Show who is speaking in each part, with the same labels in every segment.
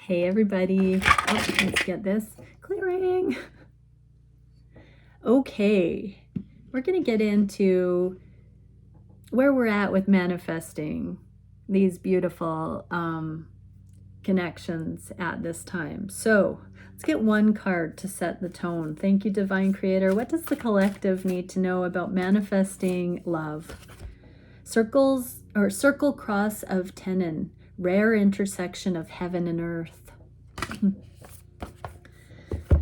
Speaker 1: Hey everybody. Oh, let's get this clearing. Okay, we're going to get into where we're at with manifesting these beautiful connections at this time. So let's get one card to set the tone. Thank you, Divine Creator. What does the collective need to know about manifesting love? Circles or circle cross of tenon, rare intersection of heaven and earth.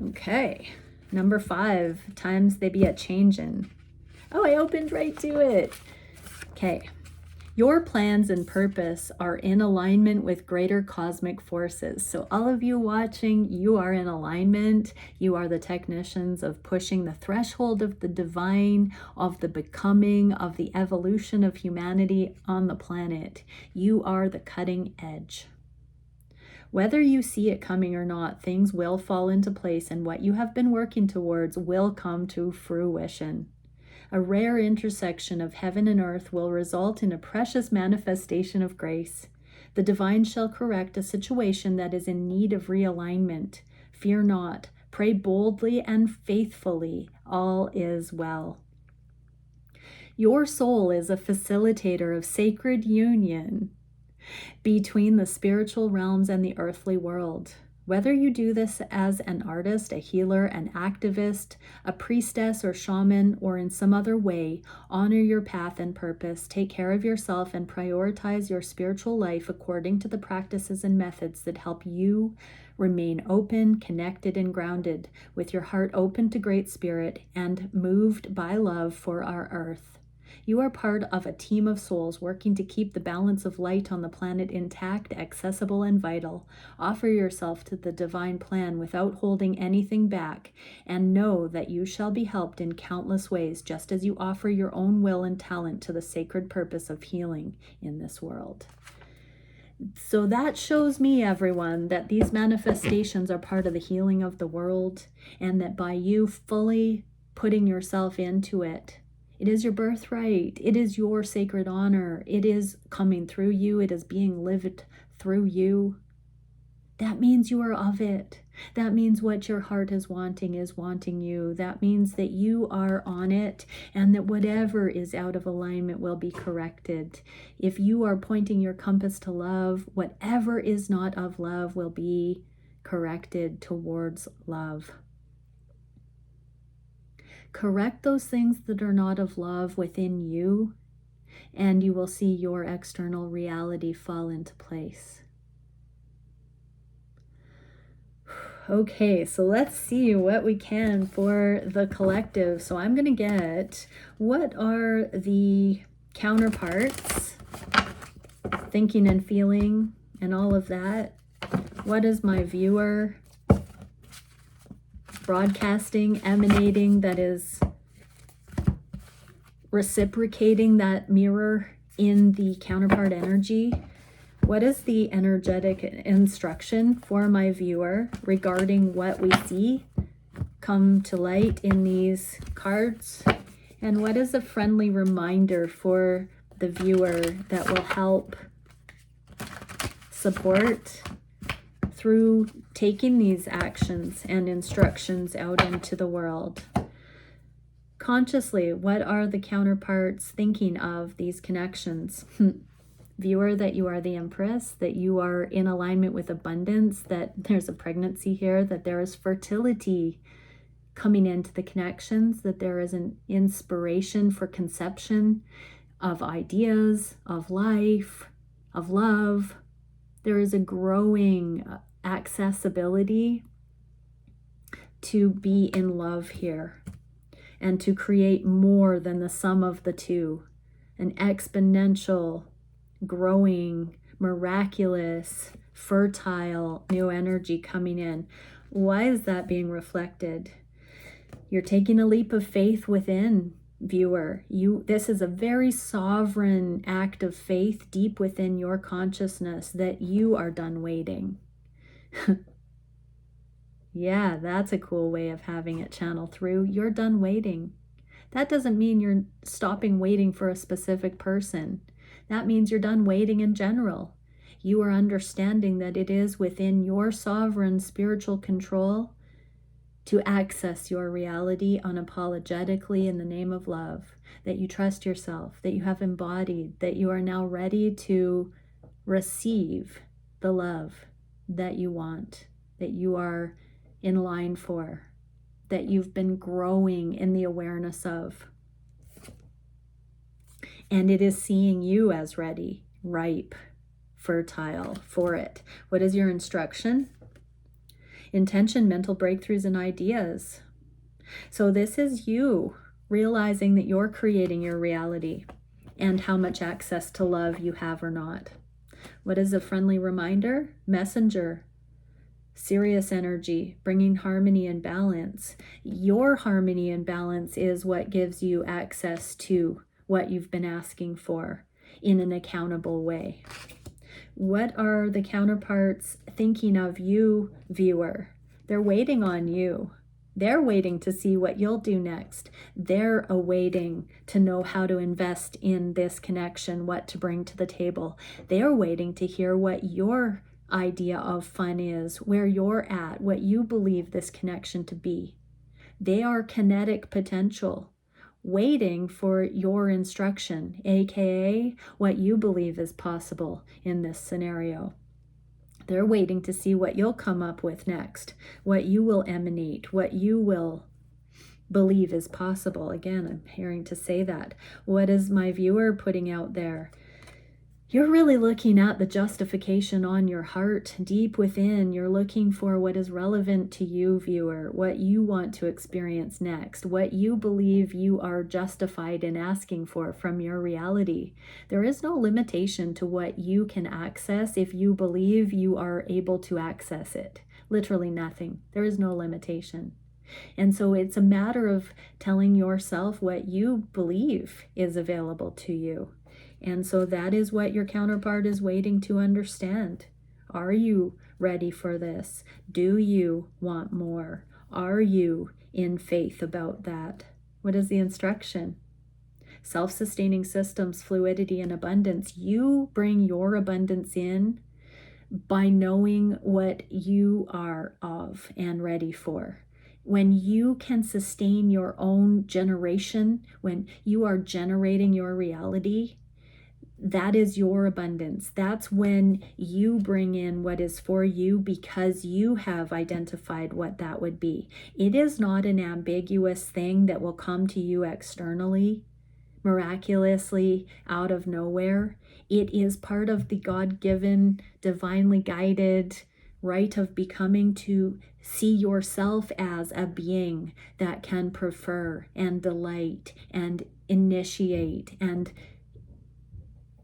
Speaker 1: Okay, number 5, times they be a changin'. Oh, I opened right to it. Okay, your plans and purpose are in alignment with greater cosmic forces. So all of you watching, you are in alignment. You are the technicians of pushing the threshold of the divine, of the becoming, of the evolution of humanity on the planet. You are the cutting edge. Whether you see it coming or not, things will fall into place and what you have been working towards will come to fruition. A rare intersection of heaven and earth will result in a precious manifestation of grace. The divine shall correct a situation that is in need of realignment. Fear not. Pray boldly and faithfully. All is well. Your soul is a facilitator of sacred union between the spiritual realms and the earthly world. Whether you do this as an artist, a healer, an activist, a priestess or shaman, or in some other way, honor your path and purpose, take care of yourself, and prioritize your spiritual life according to the practices and methods that help you remain open, connected, and grounded, with your heart open to Great Spirit and moved by love for our earth. You are part of a team of souls working to keep the balance of light on the planet intact, accessible, and vital. Offer yourself to the divine plan without holding anything back, and know that you shall be helped in countless ways, just as you offer your own will and talent to the sacred purpose of healing in this world. So that shows me, everyone, that these manifestations are part of the healing of the world, and that by you fully putting yourself into it, it is your birthright. It is your sacred honor. It is coming through you. It is being lived through you. That means you are of it. That means what your heart is wanting you. That means that you are on it, and that whatever is out of alignment will be corrected. If you are pointing your compass to love, whatever is not of love will be corrected towards love. Correct those things that are not of love within you, and you will see your external reality fall into place. Okay, so let's see what we can for the collective. So I'm going to get, what are the counterparts, thinking and feeling and all of that? What is my viewer broadcasting, emanating, that is reciprocating that mirror in the counterpart energy? What is the energetic instruction for my viewer regarding what we see come to light in these cards? And what is a friendly reminder for the viewer that will help support through taking these actions and instructions out into the world? Consciously, what are the counterparts thinking of these connections? Viewer, that you are the Empress, that you are in alignment with abundance, that there's a pregnancy here, that there is fertility coming into the connections, that there is an inspiration for conception of ideas, of life, of love. There is a growing accessibility to be in love here and to create more than the sum of the two. An exponential, growing, miraculous, fertile new energy coming in. Why is that being reflected? You're taking a leap of faith within, viewer. This is a very sovereign act of faith deep within your consciousness, that you are done waiting. Yeah, that's a cool way of having it channel through. You're done waiting. That doesn't mean you're stopping waiting for a specific person. That means you're done waiting in general. You are understanding that it is within your sovereign spiritual control to access your reality unapologetically in the name of love, that you trust yourself, that you have embodied, that you are now ready to receive the love that you want, that you are in line for, that you've been growing in the awareness of. And it is seeing you as ready, ripe, fertile for it. What is your instruction? Intention, mental breakthroughs, and ideas. So this is you realizing that you're creating your reality and how much access to love you have or not. What is a friendly reminder? Messenger, Sirius energy, bringing harmony and balance. Your harmony and balance is what gives you access to what you've been asking for in an accountable way. What are the counterparts thinking of you, viewer? They're waiting on you. They're waiting to see what you'll do next. They're awaiting to know how to invest in this connection, what to bring to the table. They're waiting to hear what your idea of fun is, where you're at, what you believe this connection to be. They are kinetic potential, waiting for your instruction, aka what you believe is possible in this scenario. They're waiting to see what you'll come up with next, what you will emanate, what you will believe is possible. Again, I'm hearing to say that. What is my viewer putting out there? You're really looking at the justification on your heart, deep within. You're looking for what is relevant to you, viewer, what you want to experience next, what you believe you are justified in asking for from your reality. There is no limitation to what you can access if you believe you are able to access it. Literally nothing. There is no limitation. And so it's a matter of telling yourself what you believe is available to you. And so that is what your counterpart is waiting to understand. Are you ready for this? Do you want more? Are you in faith about that? What is the instruction? Self-sustaining systems, fluidity, and abundance. You bring your abundance in by knowing what you are of and ready for. When you can sustain your own generation, when you are generating your reality, that is your abundance. That's when you bring in what is for you because you have identified what that would be. It is not an ambiguous thing that will come to you externally, miraculously out of nowhere. It is part of the God-given, divinely guided right of becoming to see yourself as a being that can prefer and delight and initiate and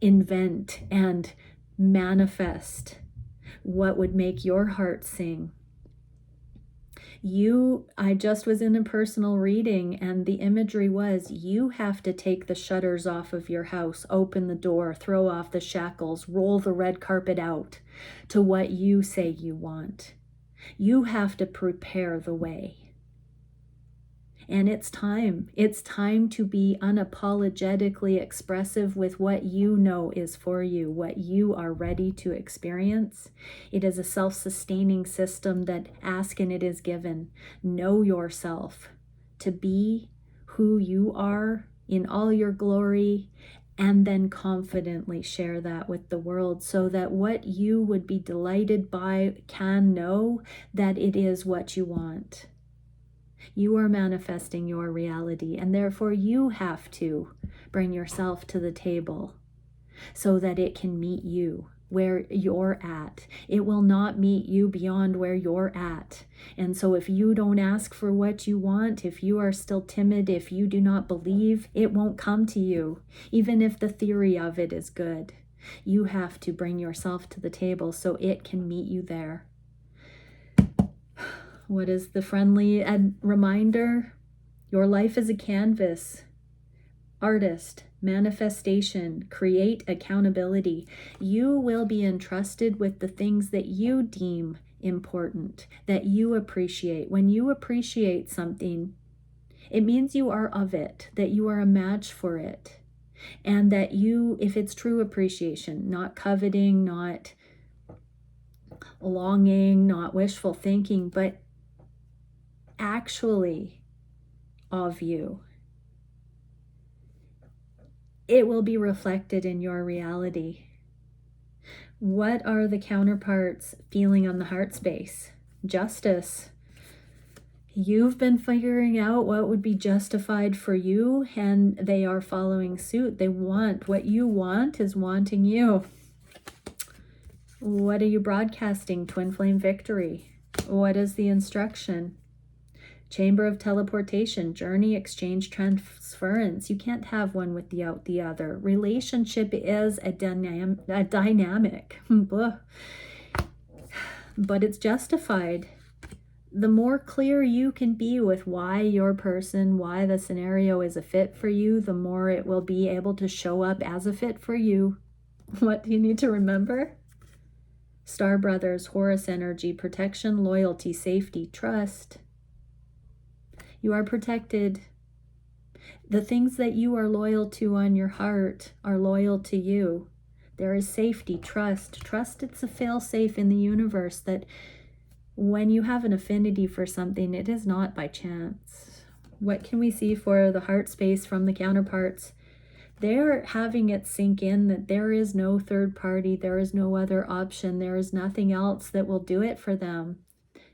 Speaker 1: invent and manifest what would make your heart sing. I just was in a personal reading and the imagery was you have to take the shutters off of your house, open the door, throw off the shackles, roll the red carpet out to what you say you want. You have to prepare the way. And it's time to be unapologetically expressive with what you know is for you, what you are ready to experience. It is a self-sustaining system that ask and it is given. Know yourself to be who you are in all your glory, and then confidently share that with the world so that what you would be delighted by can know that it is what you want. You are manifesting your reality, and therefore you have to bring yourself to the table so that it can meet you where you're at. It will not meet you beyond where you're at. And so if you don't ask for what you want, if you are still timid, if you do not believe, it won't come to you, even if the theory of it is good. You have to bring yourself to the table so it can meet you there. What is the friendly reminder? Your life is a canvas. Artist, manifestation, create accountability. You will be entrusted with the things that you deem important, that you appreciate. When you appreciate something, it means you are of it, that you are a match for it. And that you, if it's true appreciation, not coveting, not longing, not wishful thinking, but actually of you. It will be reflected in your reality. What are the counterparts feeling on the heart space? Justice. You've been figuring out what would be justified for you, and they are following suit. They want what you want is wanting you. What are you broadcasting? Twin flame victory. What is the instruction? Chamber of teleportation, journey, exchange, transference. You can't have one without the other. Relationship is a dynamic. But it's justified. The more clear you can be with why your person, why the scenario is a fit for you, the more it will be able to show up as a fit for you. What do you need to remember? Star Brothers, Horus energy, protection, loyalty, safety, trust. You are protected. The things that you are loyal to on your heart are loyal to you. There is safety, trust. Trust it's a fail-safe in the universe that when you have an affinity for something, it is not by chance. What can we see for the heart space from the counterparts? They're having it sink in that there is no third party, there is no other option, there is nothing else that will do it for them.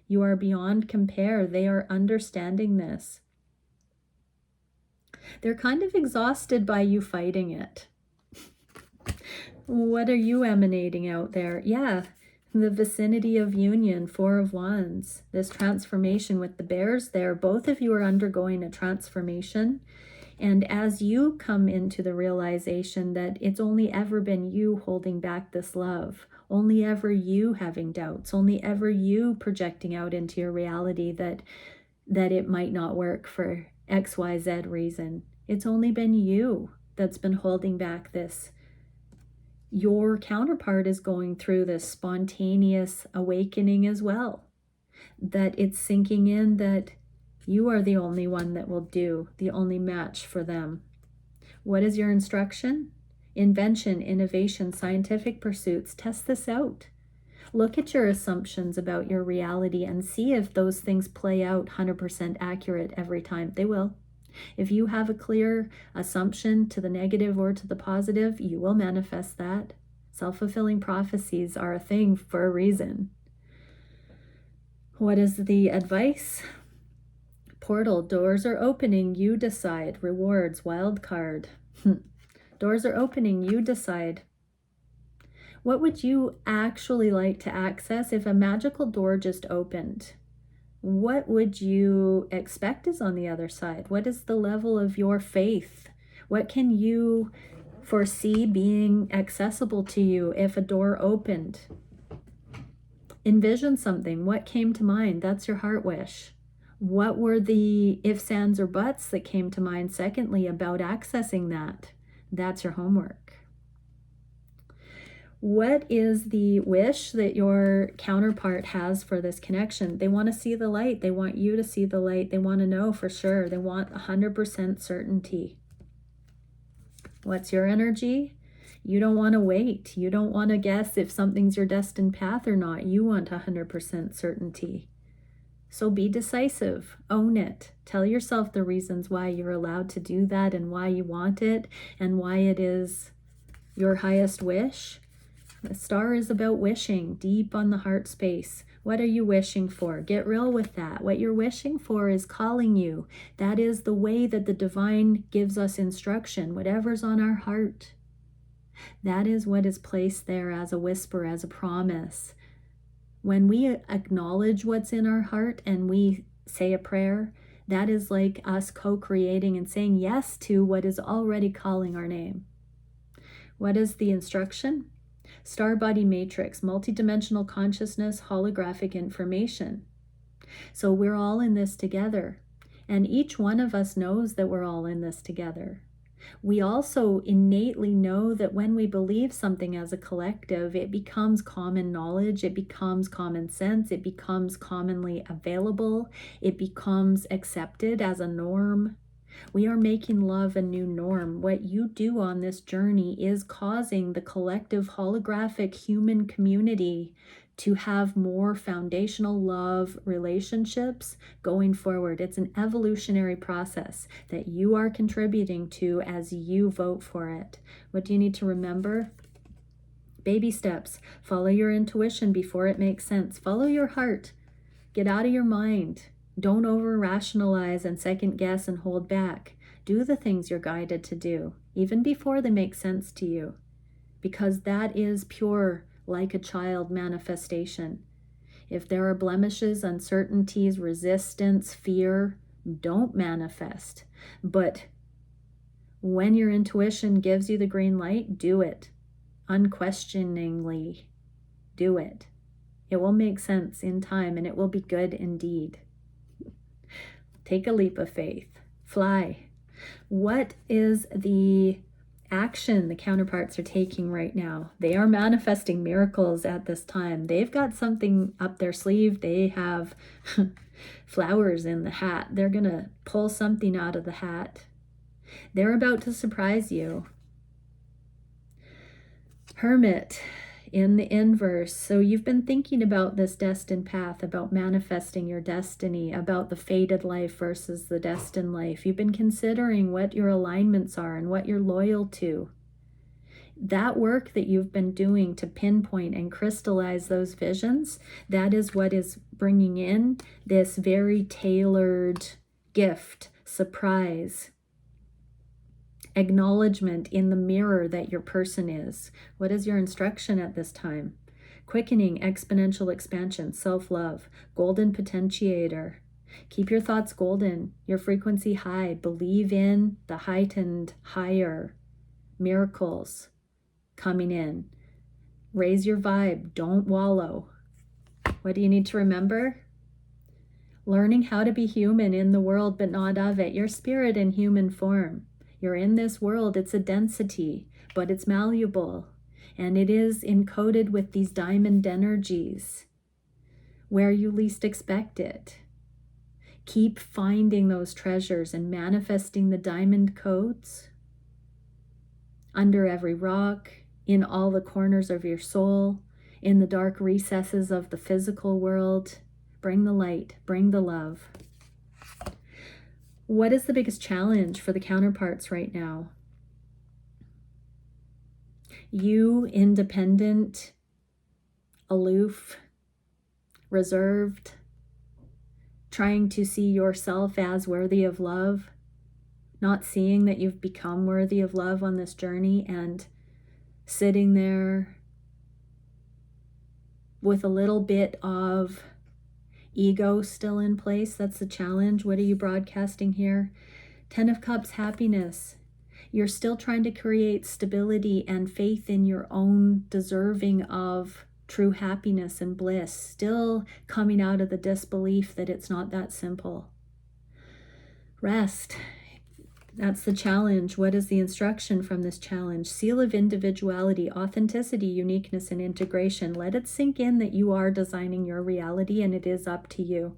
Speaker 1: You are beyond compare. They are understanding this. They're kind of exhausted by you fighting it. What are you emanating out there? Yeah, the vicinity of union, Four of Wands. This transformation with the bears there. Both of you are undergoing a transformation. And as you come into the realization that it's only ever been you holding back this love, only ever you having doubts, only ever you projecting out into your reality that it might not work for XYZ reason. It's only been you that's been holding back this. Your counterpart is going through this spontaneous awakening as well. That it's sinking in that you are the only one that will do, the only match for them. What is your instruction? Invention, innovation, scientific pursuits. Test this out. Look at your assumptions about your reality and see if those things play out 100% accurate every time. They will. If you have a clear assumption to the negative or to the positive, you will manifest that. Self-fulfilling prophecies are a thing for a reason. What is the advice? Portal, doors are opening, you decide. Rewards, wild card. Doors are opening, you decide. What would you actually like to access if a magical door just opened? What would you expect is on the other side? What is the level of your faith? What can you foresee being accessible to you if a door opened? Envision something. What came to mind? That's your heart wish. What were the ifs, ands, or buts that came to mind secondly about accessing that? That's your homework. What is the wish that your counterpart has for this connection? They want to see the light. They want you to see the light. They want to know for sure. They want 100% certainty. What's your energy? You don't want to wait. You don't want to guess if something's your destined path or not. You want 100% certainty. So be decisive, own it, tell yourself the reasons why you're allowed to do that and why you want it and why it is your highest wish. The star is about wishing deep on the heart space. What are you wishing for? Get real with that. What you're wishing for is calling you. That is the way that the divine gives us instruction, whatever's on our heart. That is what is placed there as a whisper, as a promise. When we acknowledge what's in our heart and we say a prayer, that is like us co-creating and saying yes to what is already calling our name. What is the instruction? Star body matrix, multidimensional consciousness, holographic information. So we're all in this together. And each one of us knows that we're all in this together. We also innately know that when we believe something as a collective, it becomes common knowledge, it becomes common sense, it becomes commonly available, it becomes accepted as a norm. We are making love a new norm. What you do on this journey is causing the collective holographic human community to have more foundational love relationships going forward. It's an evolutionary process that you are contributing to as you vote for it. What do you need to remember? Baby steps. Follow your intuition before it makes sense. Follow your heart. Get out of your mind. Don't over-rationalize and second guess and hold back. Do the things you're guided to do, even before they make sense to you, because that is pure, like a child manifestation. If there are blemishes, uncertainties, resistance, fear, don't manifest. But when your intuition gives you the green light, do it. Unquestioningly, do it. It will make sense in time, and it will be good indeed. Take a leap of faith. Fly. What is the action the counterparts are taking right now? They are manifesting miracles at this time. They've got something up their sleeve. They have flowers in the hat. They're going to pull something out of the hat. They're about to surprise you. Hermit in the inverse. So you've been thinking about this destined path, about manifesting your destiny, about the fated life versus the destined life. You've been considering what your alignments are and what you're loyal to. That work that you've been doing to pinpoint and crystallize those visions, that is what is bringing in this very tailored gift, surprise, acknowledgement in the mirror that your person is. What is your instruction at this time? Quickening, exponential expansion, self-love, golden potentiator. Keep your thoughts golden, your frequency high. Believe in the heightened, higher miracles coming in. Raise your vibe. Don't wallow. What do you need to remember? Learning how to be human in the world, but not of it. Your spirit in human form. You're in this world, it's a density, but it's malleable, and it is encoded with these diamond energies where you least expect it. Keep finding those treasures and manifesting the diamond codes under every rock, in all the corners of your soul, in the dark recesses of the physical world. Bring the light, bring the love. What is the biggest challenge for the counterparts right now? You, independent, aloof, reserved, trying to see yourself as worthy of love, not seeing that you've become worthy of love on this journey, and sitting there with a little bit of ego still in place. That's the challenge. What are you broadcasting here? 10 of Cups, happiness. You're still trying to create stability and faith in your own deserving of true happiness and bliss. Still coming out of the disbelief that it's not that simple. Rest. That's the challenge. What is the instruction from this challenge? Seal of individuality, authenticity, uniqueness, and integration. Let it sink in that you are designing your reality and it is up to you.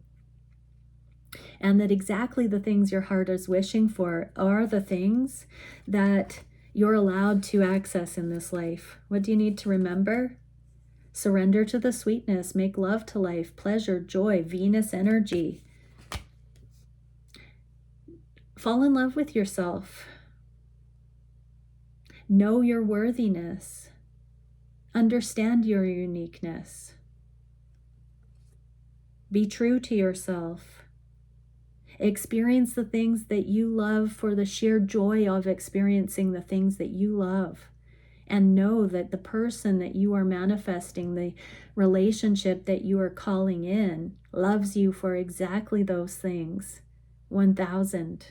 Speaker 1: And that exactly the things your heart is wishing for are the things that you're allowed to access in this life. What do you need to remember? Surrender to the sweetness, make love to life, pleasure, joy, Venus energy. Fall in love with yourself. Know your worthiness. Understand your uniqueness. Be true to yourself. Experience the things that you love for the sheer joy of experiencing the things that you love. And know that the person that you are manifesting, the relationship that you are calling in, loves you for exactly those things. 1000.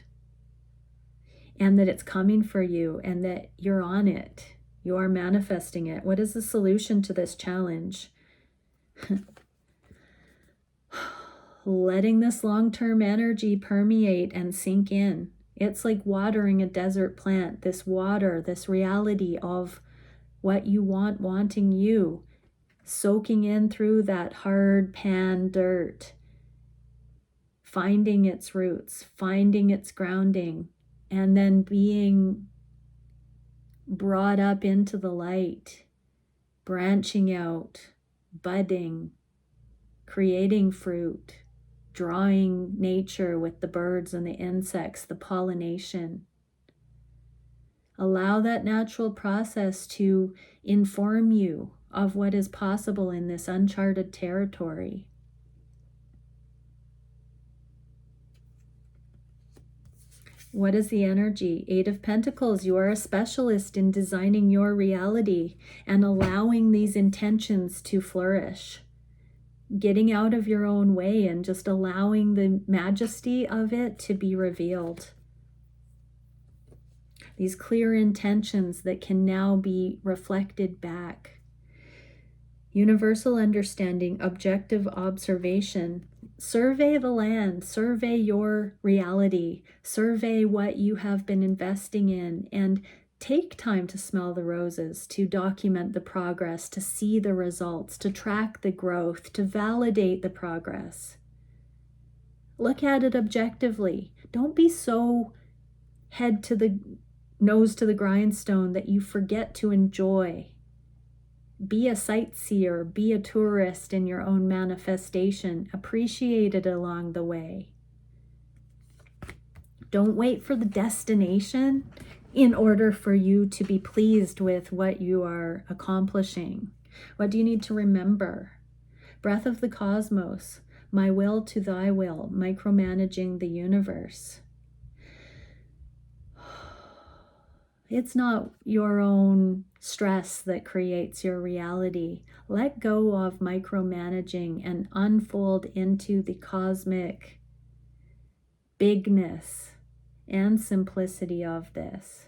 Speaker 1: And that it's coming for you and that you're on it. You are manifesting it. What is the solution to this challenge? Letting this long-term energy permeate and sink in. It's like watering a desert plant. This water, this reality of what you want, wanting you, soaking in through that hard pan dirt, finding its roots, finding its grounding, and then being brought up into the light, branching out, budding, creating fruit, drawing nature with the birds and the insects, the pollination. Allow that natural process to inform you of what is possible in this uncharted territory. What is the energy? Eight of Pentacles. You are a specialist in designing your reality and allowing these intentions to flourish. Getting out of your own way and just allowing the majesty of it to be revealed. These clear intentions that can now be reflected back. Universal understanding, objective observation. Survey the land, survey your reality, survey what you have been investing in, and take time to smell the roses, to document the progress, to see the results, to track the growth, to validate the progress. Look at it objectively. Don't be so nose to the grindstone that you forget to enjoy. Be a sightseer, be a tourist in your own manifestation. Appreciate it along the way. Don't wait for the destination in order for you to be pleased with what you are accomplishing. What do you need to remember? Breath of the cosmos, my will to thy will, micromanaging the universe. It's not your own stress that creates your reality. Let go of micromanaging and unfold into the cosmic bigness and simplicity of this.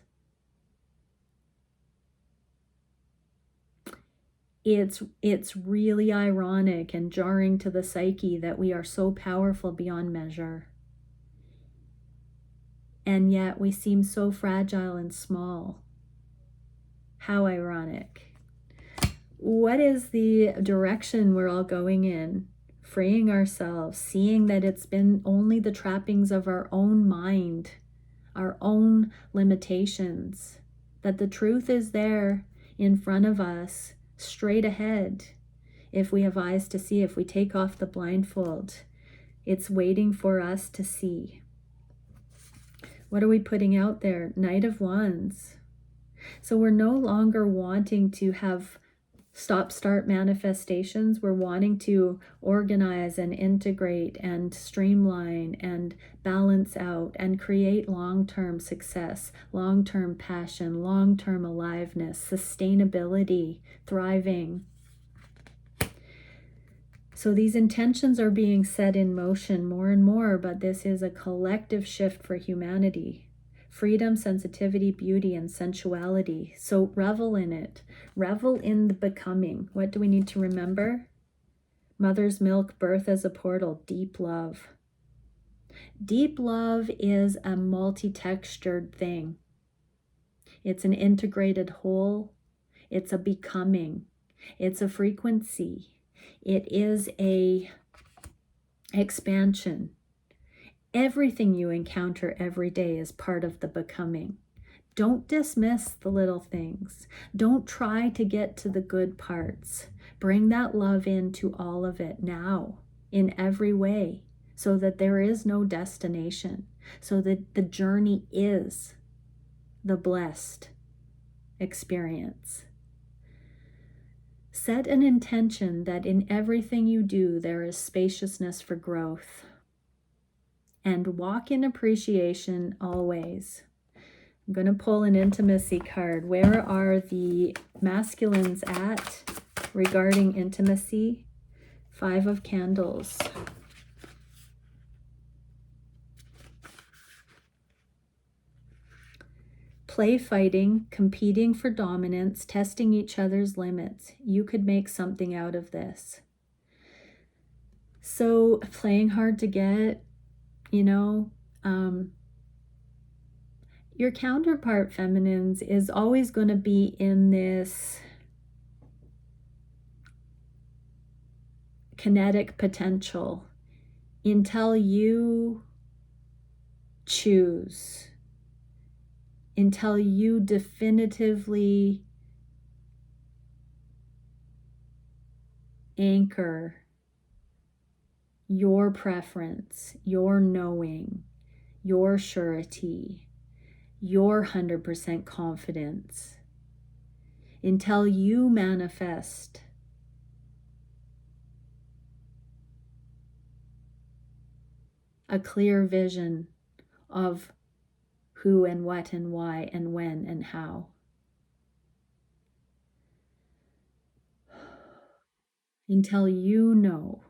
Speaker 1: It's really ironic and jarring to the psyche that we are so powerful beyond measure. And yet we seem so fragile and small. How ironic. What is the direction we're all going in? Freeing ourselves, seeing that it's been only the trappings of our own mind, our own limitations, that the truth is there in front of us, straight ahead. If we have eyes to see, if we take off the blindfold, it's waiting for us to see. What are we putting out there? Knight of Wands. So we're no longer wanting to have stop-start manifestations. We're wanting to organize and integrate and streamline and balance out and create long-term success, long-term passion, long-term aliveness, sustainability, thriving. So these intentions are being set in motion more and more, but this is a collective shift for humanity. Freedom, sensitivity, beauty, and sensuality. So revel in it. Revel in the becoming. What do we need to remember? Mother's milk, birth as a portal, deep love. Deep love is a multi-textured thing. It's an integrated whole. It's a becoming. It's a frequency. It is a expansion. Everything you encounter every day is part of the becoming. Don't dismiss the little things. Don't try to get to the good parts. Bring that love into all of it now, in every way, so that there is no destination, so that the journey is the blessed experience. Set an intention that in everything you do, there is spaciousness for growth. And walk in appreciation always. I'm going to pull an intimacy card. Where are the masculines at regarding intimacy? 5 of Candles. Play fighting, competing for dominance, testing each other's limits. You could make something out of this. So playing hard to get, your counterpart feminines is always going to be in this kinetic potential until you choose, until you definitively anchor your preference, your knowing, your surety, your 100% confidence until you manifest a clear vision of who and what and why and when and how. Until you know.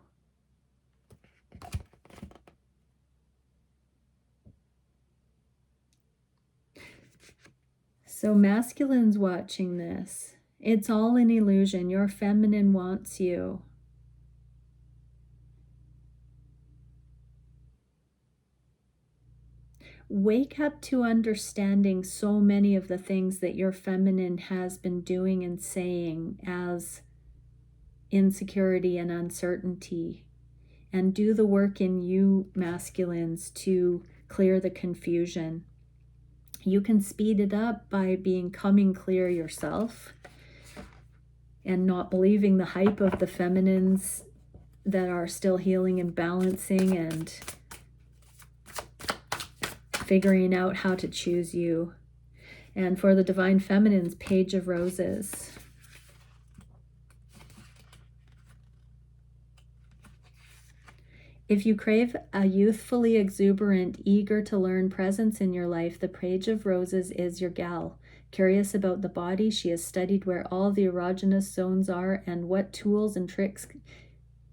Speaker 1: So masculine's watching this. It's all an illusion. Your feminine wants you. Wake up to understanding so many of the things that your feminine has been doing and saying as insecurity and uncertainty. And do the work in you, masculines, to clear the confusion. You can speed it up by becoming clear yourself and not believing the hype of the feminines that are still healing and balancing and figuring out how to choose you. And for the divine feminines, Page of Roses. If you crave a youthfully exuberant, eager to learn presence in your life, the Page of Roses is your gal. Curious about the body, she has studied where all the erogenous zones are and what tools and tricks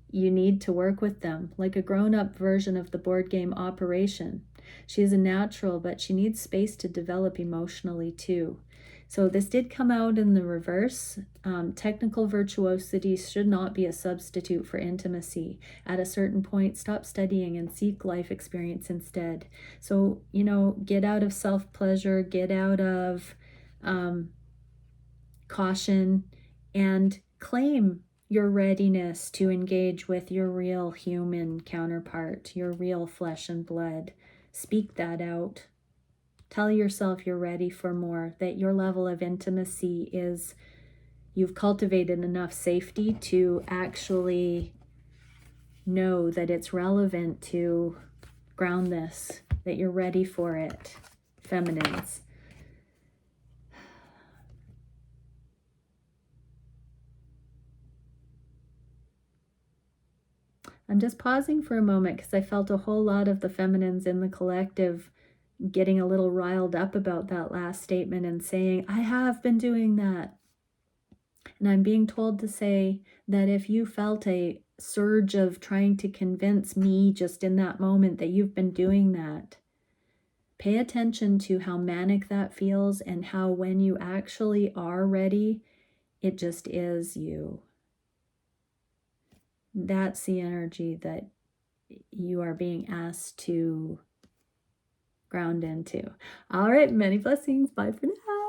Speaker 1: you need to work with them, like a grown-up version of the board game Operation. She is a natural, but she needs space to develop emotionally too. So this did come out in the reverse. Technical virtuosity should not be a substitute for intimacy. At a certain point, stop studying and seek life experience instead. So, you know, get out of self-pleasure, get out of caution, and claim your readiness to engage with your real human counterpart, your real flesh and blood. Speak that out. Tell yourself you're ready for more, that your level of intimacy is, you've cultivated enough safety to actually know that it's relevant to ground this, that you're ready for it, feminines. I'm just pausing for a moment because I felt a whole lot of the feminines in the collective getting a little riled up about that last statement and saying, I have been doing that. And I'm being told to say that if you felt a surge of trying to convince me just in that moment that you've been doing that, pay attention to how manic that feels and how when you actually are ready, it just is you. That's the energy that you are being asked to ground into. All right, many blessings. Bye for now.